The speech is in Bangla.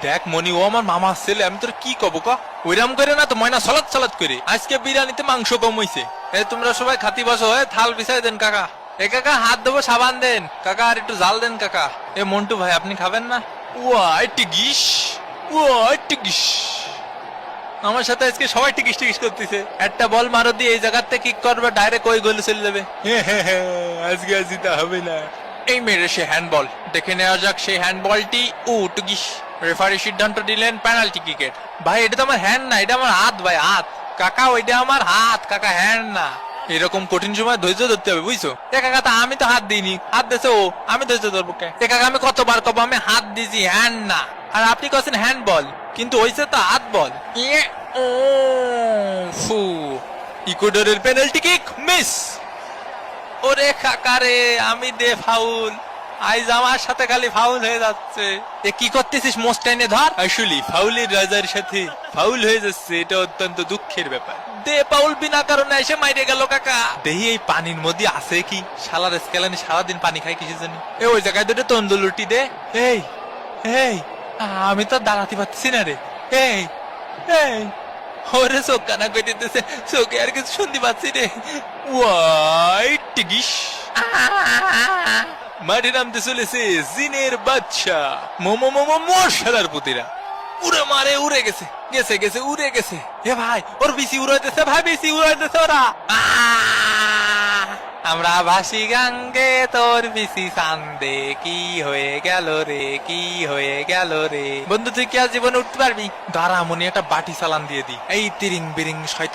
দেখ মনি, ও আমার মামার ছেলে, আমি তোর কি কব ক? ওইরাম করে না তো ময়না সালাদ সালাদ করে। আজকে বিরিয়ানিতে মাংস কম হইছে। তোমরা সবাই খাতি বসো, থাল বিছাই দেন কাকা। কাকা হাত দেবো, সাবান দেন কাকা, আর একটু জাল দেন কাকা। মন্টু ভাই, আপনি খাবেন না? আমার সাথে আজকে সবাই টিকিস টিকিস করতেছে। একটা বল মারো দিয়ে এই জায়গাতে কিক করবে, ডাইরেক্ট ওই গোলে চলে যাবে। আজকে জিতে হবে না। এই মেরে সে হ্যান্ডবল, দেখে নেওয়া যাক সেই হ্যান্ডবলটি। টুকিস। রেফারি সিদ্ধান্ত দিলেন পেনাল্টি কিকের। ভাই এটা তো আমার হ্যান্ড না, এটা আমার হাত ভাই, হাত। কাকা ওইটা আমার হাত কাকা, হ্যান্ড না। এরকম কঠিন সময় ধৈর্য ধরতে হবে, বুঝছো? কাকা তা আমি তো হাত দিইনি, হাত দিয়েছে ও, আমি ধৈর্য ধরবো কে? কাকা আমি কতবার কব আমি হাত দিয়েছি, হ্যান্ড না। আর আপনি কাছেন হ্যান্ড বল, কিন্তু হইছে তো হাত বল। ইকুয়েডরের পেনাল্টি কিক মিস। ওরে কাকা রে, আমি দে ফাউল। আইজ আমার সাথে খালি ফাউল হয়ে যাচ্ছে। কি করতেছিস? মোস্টাইনে ধর। আসলে ফাউলের রাজার সাথে ফাউল হয়ে যাচ্ছে, এটা অত্যন্ত দুঃখের ব্যাপার। দে পাউল বিনা কারণে এসে মাইরে গেল কাকা। দেহি এই পানির মধ্যে আছে কি? শালার স্কেলানি সারাদিন পানি খাই কিসের জন্য? ওই জায়গায় দুটো তন্দুর লুটি দে। এই এই আমি তো দাঁড়াতে পারতেছি না রে। এই এই ওরে চোখ কানা করে দিতেছে, চোখে আর কিছু শুনতে পাচ্ছি রে। হোয়াইট গিস মাঠে নামতে চলেছে জিনের বাচ্চা মোমো মোমো মশালার পুতিরা। উড়ে মারে, উড়ে গেছে গেছে গেছে উড়ে গেছে। ভাই ওর বেশি উড়াইতেছে, ভাই বেশি উড়াইতেছে ওরা। আমরা ভাসি গাঙ্গে তোর বেশি চান্দে, কি হয়ে গেল রে, কি হয়ে গেল রে। বন্ধু তুই কি আজ জীবনে উঠতে পারবি? দাঁড়া মনে একটা বাটি চালান দিয়ে দি। এই তিরিং বিরিং শয়তান।